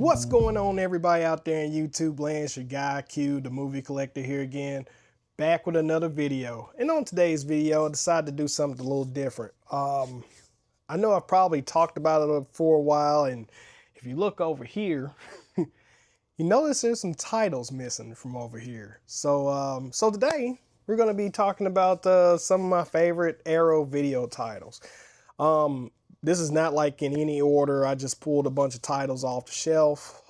What's going on, everybody out there in YouTube land? It's your guy Q, the movie collector, here again, back with another video. And on today's video, I decided to do something a little different. I know I've probably talked about it for a while, and if you look over here, you notice there's some titles missing from over here. So today we're going to be talking about some of my favorite Arrow video titles. This is not like in any order. I just pulled a bunch of titles off the shelf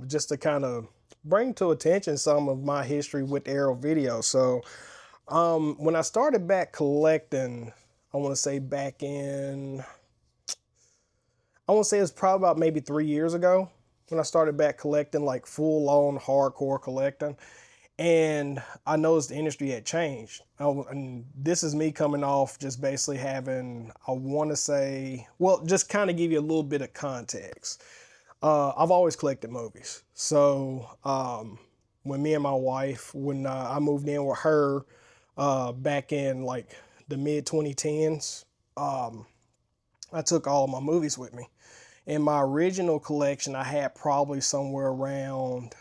just to kind of bring to attention some of my history with Arrow video. So when I started back collecting, I want to say back in, I want to say it was probably about maybe 3 years ago when I started back collecting, like full-on hardcore collecting. And I noticed the industry had changed. And this is me coming off just basically having, I want to say, well, just kind of give you a little bit of context. I've always collected movies. So when me and my wife, when I moved in with her back in like the mid 2010s, I took all of my movies with me. In my original collection, I had probably somewhere around,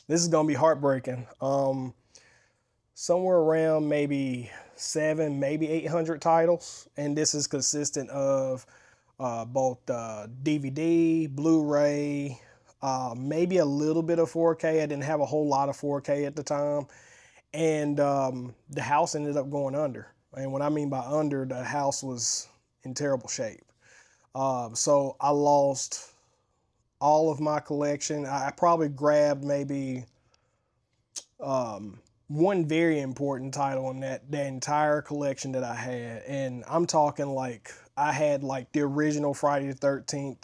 this is going to be heartbreaking, somewhere around maybe 700, maybe 800 titles. And this is consistent of both DVD, Blu-ray, maybe a little bit of 4K. I didn't have a whole lot of 4K at the time. And the house ended up going under. And what I mean by under, the house was in terrible shape. So I lost all of my collection. I probably grabbed maybe one very important title in that entire collection that I had. And I'm talking like I had like the original Friday the 13th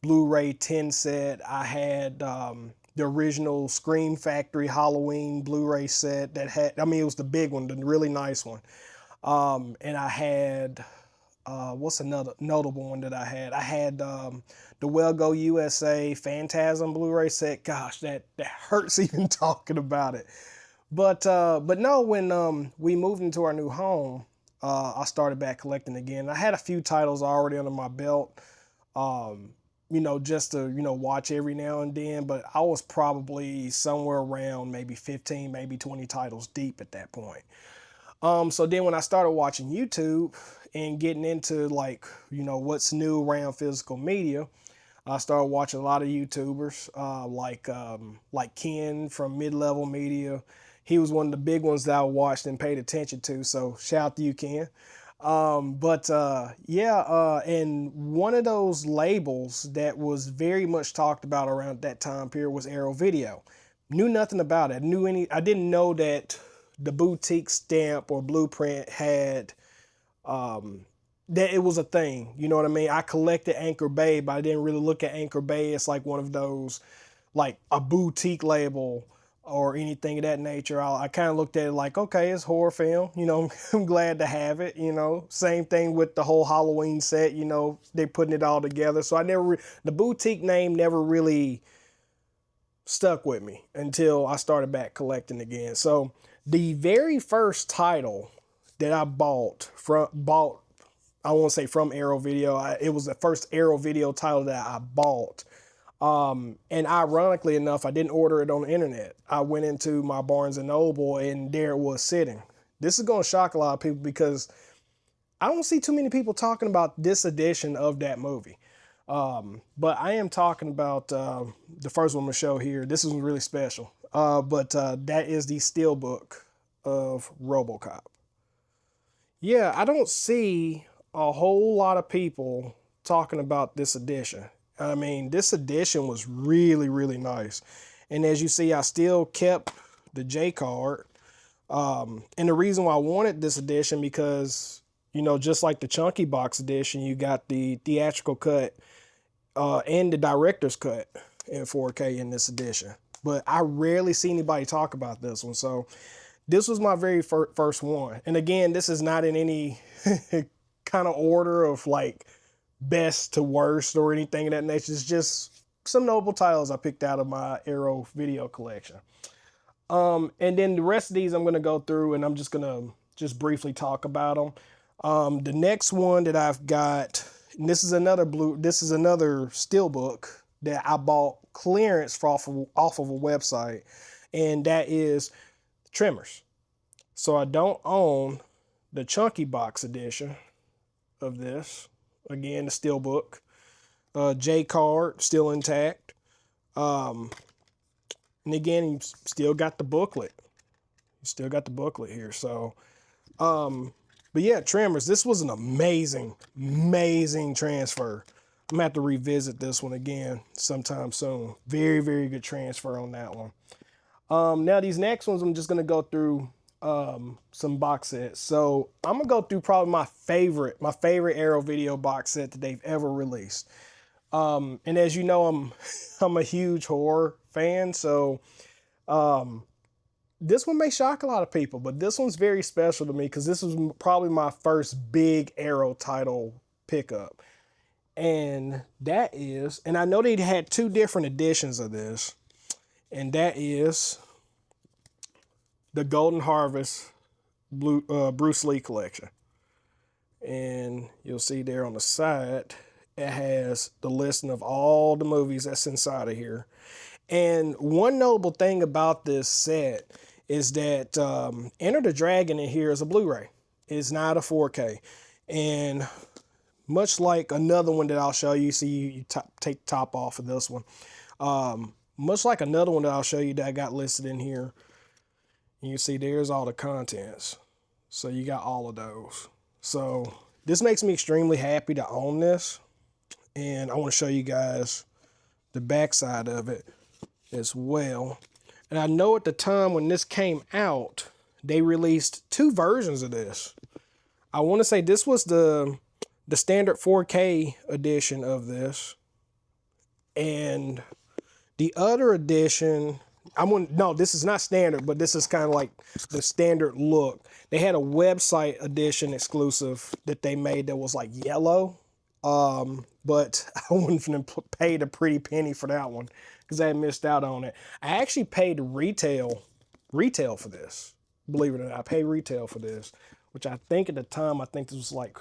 Blu-ray 10 set. I had the original Scream Factory Halloween Blu-ray set that had, I mean, it was the big one, the really nice one. And I had, what's another notable one that I had? I had the Well Go USA Phantasm Blu-ray set. Gosh, that hurts even talking about it. But no, when we moved into our new home, I started back collecting again. I had a few titles already under my belt, you know, just to, you know, watch every now and then. But I was probably somewhere around maybe 15, maybe 20 titles deep at that point. So then when I started watching YouTube and getting into like, you know, what's new around physical media, I started watching a lot of YouTubers like Ken from Mid-Level Media. He was one of the big ones that I watched and paid attention to. So shout out to you, Ken. And one of those labels that was very much talked about around that time period was Arrow Video. Knew nothing about it. I didn't know that the boutique stamp or blueprint had that it was a thing. You know what I mean? I collected Anchor Bay, but I didn't really look at Anchor Bay as like one of those, like a boutique label or anything of that nature. I kind of looked at it like, okay, it's horror film. You know, I'm glad to have it. You know, same thing with the whole Halloween set. You know, they're putting it all together. So the boutique name never really stuck with me until I started back collecting again. So the very first title that I bought, I won't say from Arrow Video. It was the first Arrow Video title that I bought. And ironically enough, I didn't order it on the internet. I went into my Barnes & Noble and there it was sitting. This is going to shock a lot of people because I don't see too many people talking about this edition of that movie. But I am talking about the first one I'm going to show here. This is really special. That is the Steelbook of RoboCop. Yeah, I don't see a whole lot of people talking about this edition. I mean, this edition was really, really nice. And as you see, I still kept the J card. And the reason why I wanted this edition because, you know, just like the Chunky Box edition, you got the theatrical cut and the director's cut in 4K in this edition. But I rarely see anybody talk about this one. So this was my very first one. And again, this is not in any kind of order of like best to worst or anything of that nature. It's just some notable titles I picked out of my Arrow video collection. And then the rest of these I'm going to go through and I'm just going to just briefly talk about them. The next one that I've got, and this is another steelbook that I bought clearance for off of a website, and that is Tremors. So I don't own the Chunky Box edition of this. Again, the Steelbook. J card still intact. And again, you still got the booklet. You still got the booklet here. So, but yeah, Tremors. This was an amazing, amazing transfer. I'm gonna have to revisit this one again sometime soon. Very, very good transfer on that one. Now these next ones, I'm just gonna go through some box sets. So I'm gonna go through probably my favorite Arrow Video box set that they've ever released. And as you know, I'm a huge horror fan, so this one may shock a lot of people, but this one's very special to me because this was probably my first big Arrow title pickup. And that is, and I know they had two different editions of this, and that is the Golden Harvest Bruce Lee collection. And you'll see there on the side, it has the listing of all the movies that's inside of here. And one notable thing about this set is that Enter the Dragon in here is a Blu-ray. It's not a 4K. And much like another one that I'll show you, see you take the top off of this one. Much like another one that I'll show you that I got listed in here, you see there's all the contents. So you got all of those. So this makes me extremely happy to own this. And I want to show you guys the backside of it as well. And I know at the time when this came out, they released two versions of this. I want to say this was the standard 4K edition of this. And the other edition, no, this is not standard, but this is kind of like the standard look. They had a website edition exclusive that they made that was like yellow. But I wouldn't have paid a pretty penny for that one because I had missed out on it. I actually paid retail for this. Believe it or not, I paid retail for this, which I think at the time, I think this was like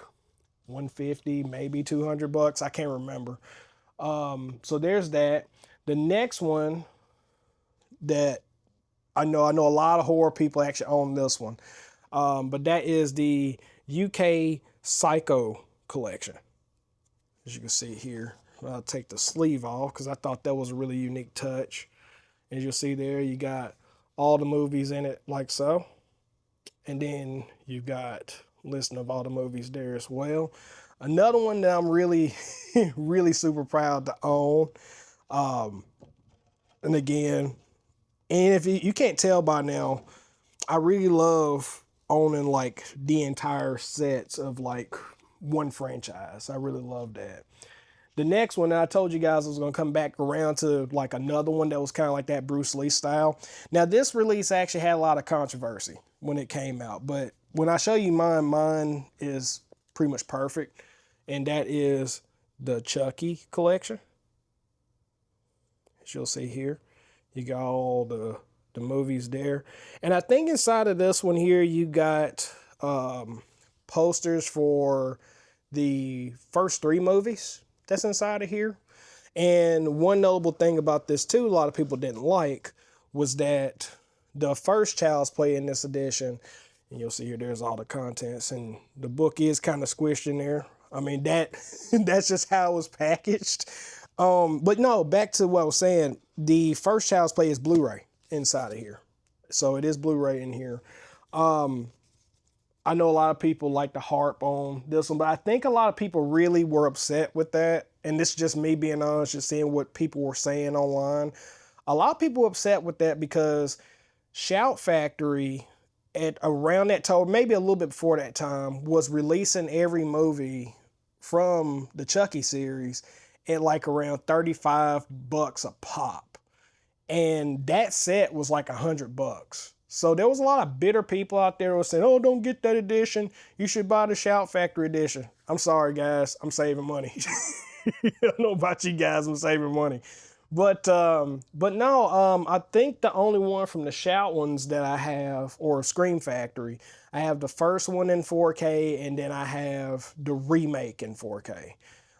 $150, maybe $200. I can't remember. So there's that. The next one that I know a lot of horror people actually own this one. But that is the UK Psycho collection. As you can see here, I'll take the sleeve off because I thought that was a really unique touch. As you'll see there, you got all the movies in it like so. And then you got a list of all the movies there as well. Another one that I'm really, really super proud to own. And again, and if you can't tell by now, I really love owning like the entire sets of like one franchise. I really love that. The next one, I told you guys I was going to come back around to like another one that was kind of like that Bruce Lee style. Now this release actually had a lot of controversy when it came out, but when I show you mine is pretty much perfect. And that is the Chucky collection. As you'll see here, you got all the movies there. And I think inside of this one here, you got posters for the first three movies that's inside of here. And one notable thing about this too, a lot of people didn't like, was that the first Child's Play in this edition, and you'll see here, there's all the contents, and the book is kind of squished in there. I mean, that's just how it was packaged. But no, back to what I was saying, the first Child's Play is Blu-ray inside of here. So it is Blu-ray in here. I know a lot of people like to harp on this one, but I think a lot of people really were upset with that. And this is just me being honest, just seeing what people were saying online. A lot of people were upset with that because Shout Factory at around that time, maybe a little bit before that time, was releasing every movie from the Chucky series at like around $35 a pop. And that set was like $100. So there was a lot of bitter people out there who were saying, oh, don't get that edition. You should buy the Shout Factory edition. I'm sorry, guys. I'm saving money. I don't know about you guys. I'm saving money. But no, I think the only one from the Shout ones that I have, or Scream Factory, I have the first one in 4K, and then I have the remake in 4K.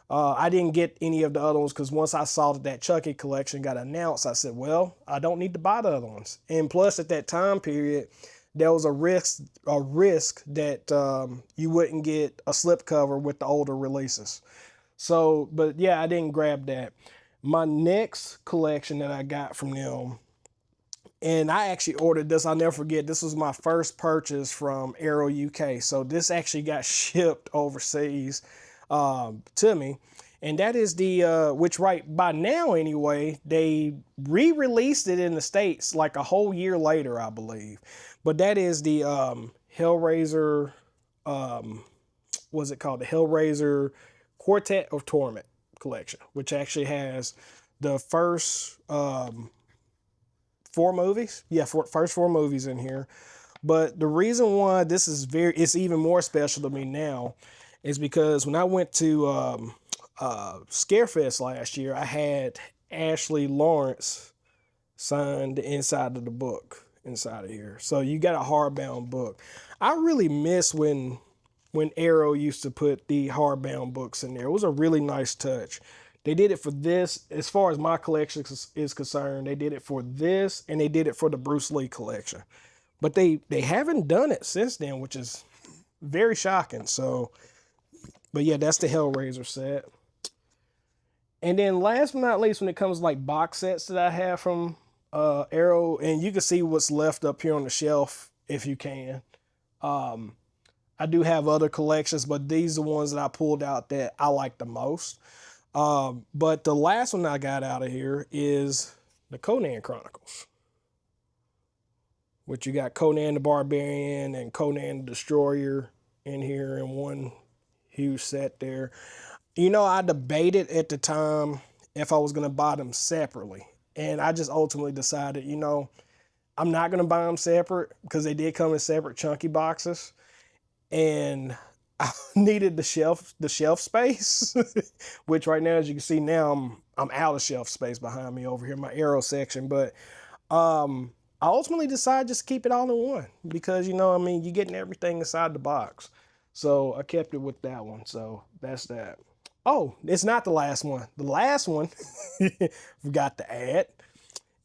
I didn't get any of the other ones because once I saw that Chucky collection got announced, I said, well, I don't need to buy the other ones. And plus, at that time period, there was a risk that you wouldn't get a slipcover with the older releases. So, but yeah, I didn't grab that. My next collection that I got from them, and I actually ordered this, I'll never forget, this was my first purchase from Arrow UK. So this actually got shipped overseas to me. And that is the, which right by now anyway, they re-released it in the States like a whole year later, I believe. But that is the Hellraiser, what's it called? The Hellraiser Quartet of Torment collection, which actually has the first 4 movies. Yeah, first 4 movies in here. But the reason why this is it's even more special to me now is because when I went to Scarefest last year, I had Ashley Lawrence signed the inside of the book inside of here. So you got a hardbound book. I really miss when Arrow used to put the hardbound books in there. It was a really nice touch. They did it for this, as far as my collection is concerned, they did it for this and they did it for the Bruce Lee collection. But they haven't done it since then, which is very shocking. So, but yeah, that's the Hellraiser set. And then last but not least, when it comes to like box sets that I have from Arrow, and you can see what's left up here on the shelf if you can. I do have other collections, but these are the ones that I pulled out that I like the most. But the last one I got out of here is the Conan Chronicles, which you got Conan the Barbarian and Conan the Destroyer in here in one huge set there. You know, I debated at the time if I was going to buy them separately. And I just ultimately decided, you know, I'm not going to buy them separate because they did come in separate chunky boxes. And I needed the shelf space, which right now, as you can see now, I'm out of shelf space behind me over here in my Arrow section. But I ultimately decided just to keep it all in one because, you know, I mean, you're getting everything inside the box. So I kept it with that one. So that's that. Oh, it's not the last one. The last one, forgot to add,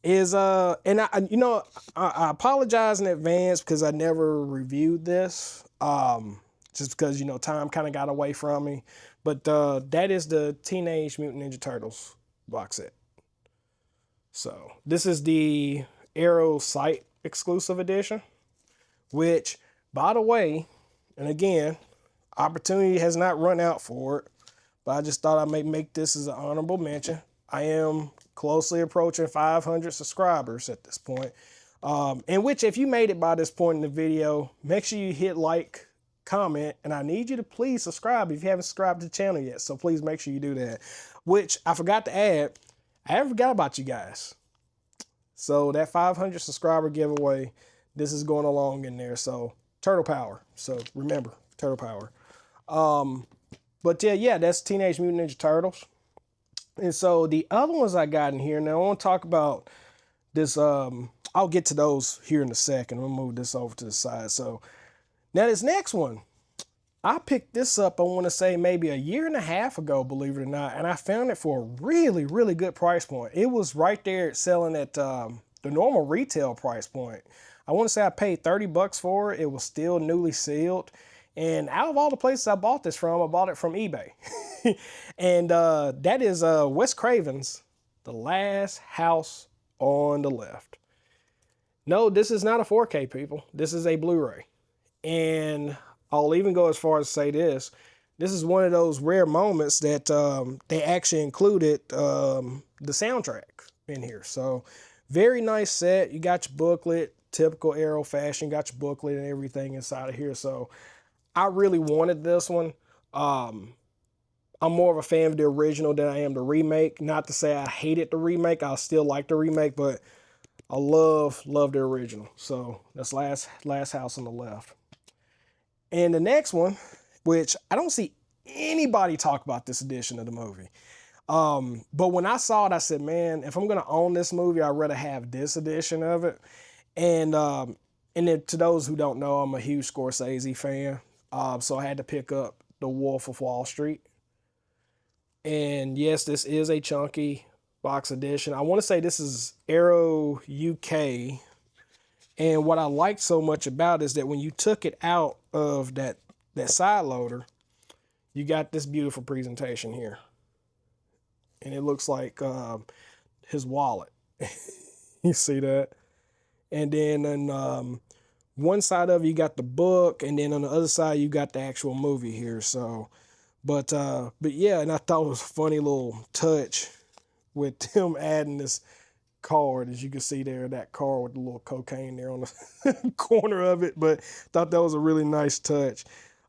is and I apologize in advance because I never reviewed this. Just because, you know, time kind of got away from me. But that is the Teenage Mutant Ninja Turtles box set. So this is the Arrow site exclusive edition, which, by the way, and again, opportunity has not run out for it, but I just thought I may make this as an honorable mention. I am closely approaching 500 subscribers at this point. In which, if you made it by this point in the video, make sure you hit like, comment, and I need you to please subscribe if you haven't subscribed to the channel yet. So please make sure you do that. Which I forgot to add, I haven't forgot about you guys. So that 500 subscriber giveaway, this is going along in there. So Turtle Power. So remember, Turtle Power. But yeah, that's Teenage Mutant Ninja Turtles. And so the other ones I got in here, now I want to talk about this. I'll get to those here in a second. We'll move this over to the side. So now this next one, I picked this up, I want to say maybe a year and a half ago, believe it or not. And I found it for a really, really good price point. It was right there selling at the normal retail price point. I want to say I paid 30 bucks for it. It was still newly sealed. And out of all the places I bought this from, I bought it from eBay. And that is Wes Craven's The Last House on the Left. No, this is not a 4K, people. This is a Blu-ray. And I'll even go as far as to say this. This is one of those rare moments that they actually included the soundtrack in here. So very nice set. You got your booklet, typical Arrow fashion, got your booklet and everything inside of here. So I really wanted this one. I'm more of a fan of the original than I am the remake. Not to say I hated the remake. I still like the remake, but I love the original. So that's Last House on the Left. And the next one, which I don't see anybody talk about this edition of the movie. But when I saw it, I said, man, if I'm going to own this movie, I'd rather have this edition of it. And then to those who don't know, I'm a huge Scorsese fan. So I had to pick up The Wolf of Wall Street. And yes, this is a chunky box edition. I want to say this is Arrow UK. And what I liked so much about it is that when you took it out of that side loader, you got this beautiful presentation here. And it looks like his wallet. You see that? And then on one side of it, you got the book, and then on the other side, you got the actual movie here. So, but yeah, and I thought it was a funny little touch with them adding this card, as you can see there, that card with the little cocaine there on the corner of it. But thought that was a really nice touch.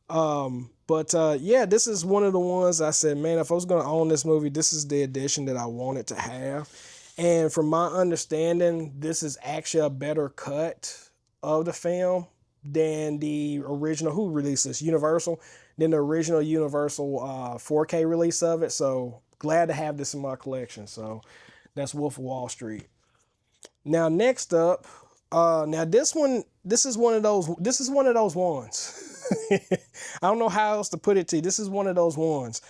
Yeah, this is one of the ones I said, man, if I was going to own this movie, this is the edition that I wanted to have. And from my understanding, this is actually a better cut of the film than the original. Who released this? Universal. Than the original Universal 4K release of it. So glad to have this in my collection. So that's Wolf of Wall Street. Now next up, now this is one of those ones. I don't know how else to put it to you. This is one of those ones.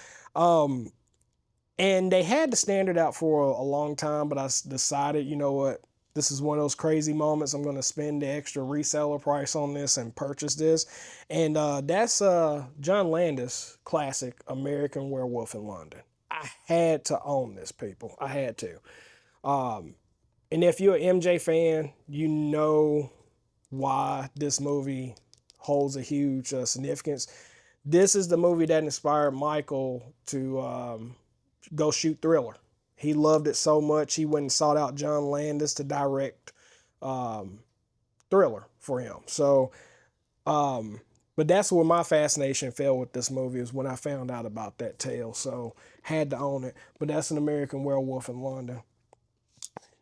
And they had the standard out for a long time, but I decided, you know what? This is one of those crazy moments. I'm going to spend the extra reseller price on this and purchase this. And that's John Landis classic American Werewolf in London. I had to own this, people. I had to. And if you're an MJ fan, you know why this movie holds a huge significance. This is the movie that inspired Michael to go shoot Thriller. He loved it so much, he went and sought out John Landis to direct Thriller for him. So, but that's where my fascination fell with this movie, is when I found out about that tale. So, had to own it. But that's An American Werewolf in London.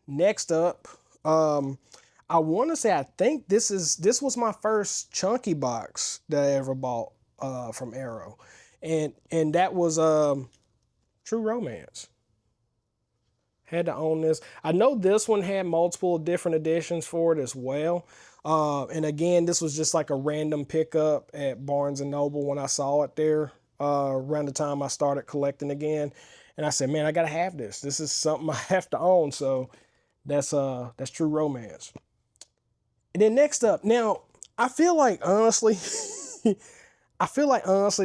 Next up, I want to say, I think this was my first chunky box that I ever bought from Arrow, and that was True Romance. Had to own this. I know this one had multiple different editions for it as well. And again, this was just like a random pickup at Barnes and Noble when I saw it there around the time I started collecting again. And I said, man, I gotta have this. This is something I have to own. So that's True Romance. And then next up, now I feel like honestly,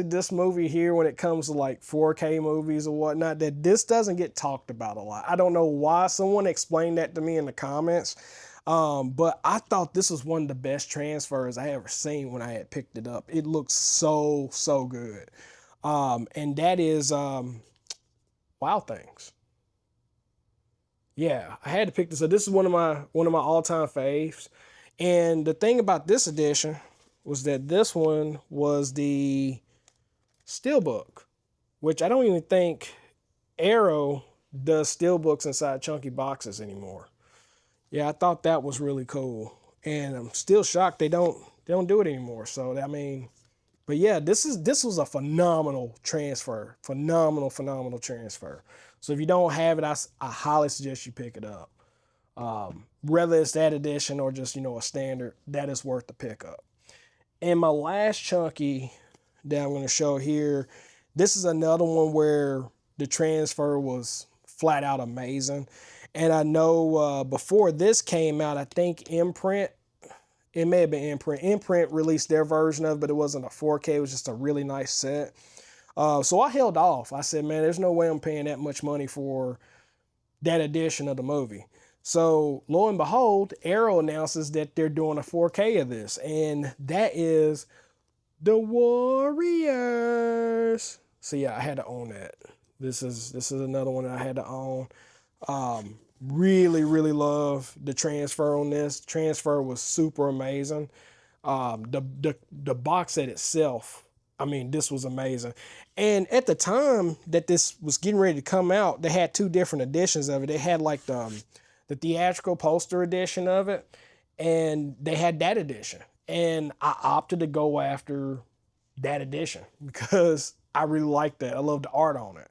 this movie here, when it comes to like 4K movies or whatnot, that this doesn't get talked about a lot. I don't know why. Someone explained that to me in the comments. But I thought this was one of the best transfers I ever seen when I had picked it up. It looks so good. And that is Wild Things. Yeah, I had to pick this up. This is one of my all-time faves. And the thing about this edition was that this one was the steelbook, which I don't even think Arrow does steelbooks inside chunky boxes anymore. Yeah, I thought that was really cool, and I'm still shocked they don't do it anymore. So I mean, but yeah, this was a phenomenal transfer, phenomenal transfer. So if you don't have it, I highly suggest you pick it up. Whether it's that edition or just a standard, that is worth the pickup. And my last chunky that I'm going to show here, this is another one where the transfer was flat out amazing. And I know before this came out, I think Imprint, it may have been Imprint released their version of it, but it wasn't a 4K. It was just a really nice set. So I held off. I said, man, there's no way I'm paying that much money for that edition of the movie. So lo and behold, Arrow announces that they're doing a 4K of this, and that is The Warriors. So yeah, I had to own that. This is another one that I had to own. Really love the transfer on this. Transfer was super amazing. The box set itself, I mean, this was amazing. And at the time that this was getting ready to come out, they had two different editions of it. They had like the theatrical poster edition of it, and they had that edition. And I opted to go after that edition because I really liked that. I love the art on it.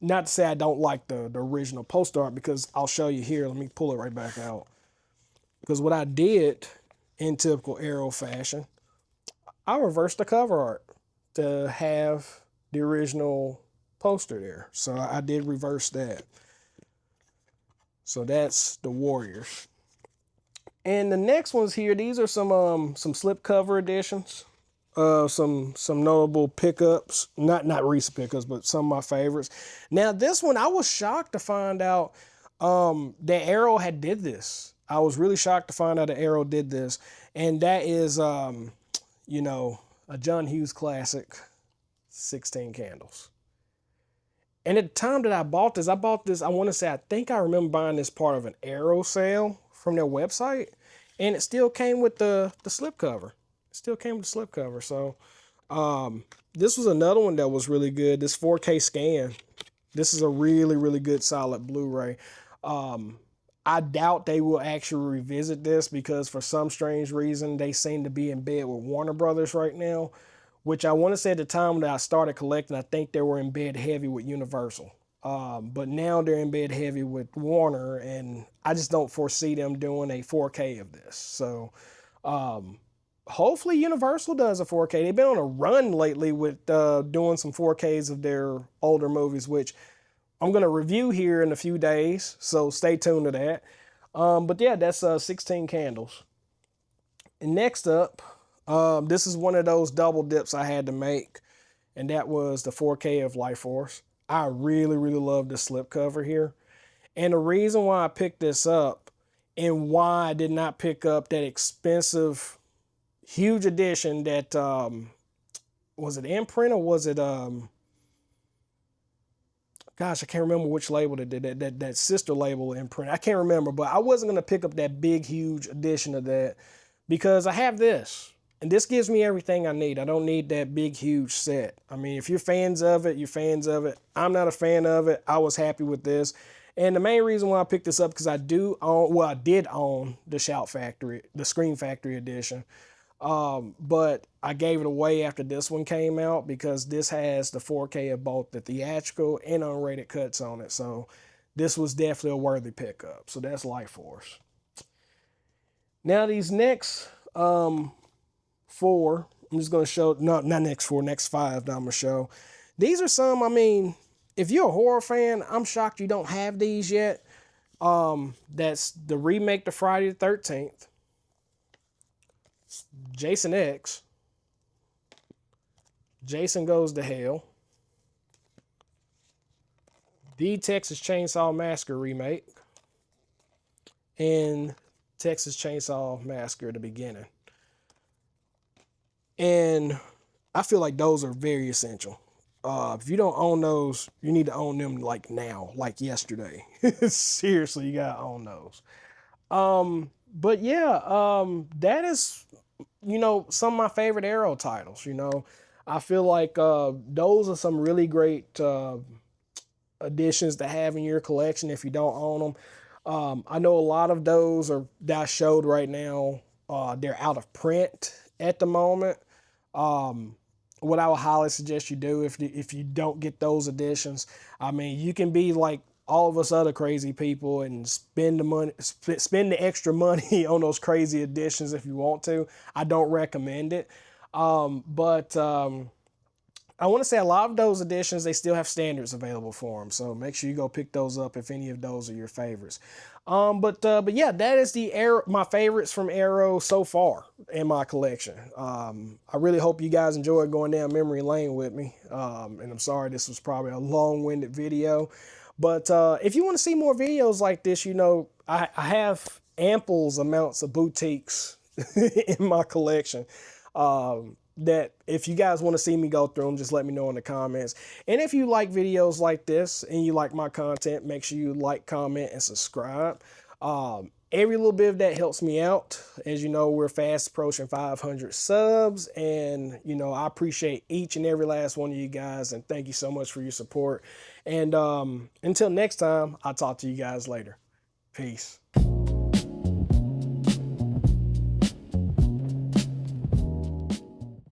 Not to say I don't like the original poster art, because I'll show you here. Let me pull it right back out. Because what I did in typical Arrow fashion, I reversed the cover art to have the original poster there. So I did reverse that. So that's the Warriors. And the next ones here, these are some slipcover editions. Some notable pickups, not recent pickups, but some of my favorites. Now this one, I was shocked to find out that Arrow had did this. I was really shocked to find out that Arrow did this, and that is you know, a John Hughes classic, 16 Candles. And at the time that I bought this, I want to say, I think I remember buying this part of an Arrow sale from their website, and it still came with the slipcover. It still came with the slipcover. So this was another one that was really good. This 4K scan. This is a really, really good solid Blu-ray. I doubt they will actually revisit this because for some strange reason, they seem to be in bed with Warner Brothers right now, which I want to say at the time that I started collecting, I think they were in bed heavy with Universal. But now they're in bed heavy with Warner, and I just don't foresee them doing a 4K of this. So hopefully Universal does a 4K. They've been on a run lately with doing some 4Ks of their older movies, which I'm going to review here in a few days, so stay tuned to that. But yeah, that's 16 Candles. And next up, this is one of those double dips I had to make, and that was the 4K of Life Force. I really, really love the slipcover here. And the reason why I picked this up and why I did not pick up that expensive, huge edition that, was it Imprint or was it... gosh, I can't remember which label that did that sister label Imprint. I can't remember, but I wasn't going to pick up that big, huge edition of that because I have this. And this gives me everything I need. I don't need that big, huge set. I mean, if you're fans of it, you're fans of it. I'm not a fan of it. I was happy with this. And the main reason why I picked this up because I did own the Shout Factory, the Scream Factory edition. But I gave it away after this one came out because this has the 4K of both the theatrical and unrated cuts on it. So this was definitely a worthy pickup. So that's Life Force. Now these next four, I'm just going to show, not next four, next five that I'm going to show. These are some, I mean, if you're a horror fan, I'm shocked you don't have these yet. That's the remake to Friday the 13th. Jason X, Jason Goes to Hell, the Texas Chainsaw Massacre remake, and Texas Chainsaw Massacre the beginning. And I feel like those are very essential. If you don't own those, you need to own them like now, like yesterday. Seriously, you gotta own those. But yeah, that is, you know, some of my favorite Arrow titles. You know, I feel like those are some really great additions to have in your collection if you don't own them. I know a lot of those are that I showed right now. They're out of print at the moment. What I would highly suggest you do if you don't get those editions, I mean, you can be like all of us other crazy people and spend the money, spend the extra money on those crazy editions if you want to. I don't recommend it. But I want to say a lot of those editions, they still have standards available for them. So make sure you go pick those up if any of those are your favorites. But yeah, that is my favorites from Arrow so far in my collection. I really hope you guys enjoyed going down memory lane with me. And I'm sorry this was probably a long-winded video. But if you want to see more videos like this, you know, I have ample amounts of boutiques in my collection. That if you guys want to see me go through them, just let me know in the comments. And if you like videos like this and you like my content, make sure you like, comment, and subscribe. Every little bit of that helps me out. As you know, we're fast approaching 500 subs, and you know, I appreciate each and every last one of you guys, and thank you so much for your support. And until next time, I'll talk to you guys later. Peace.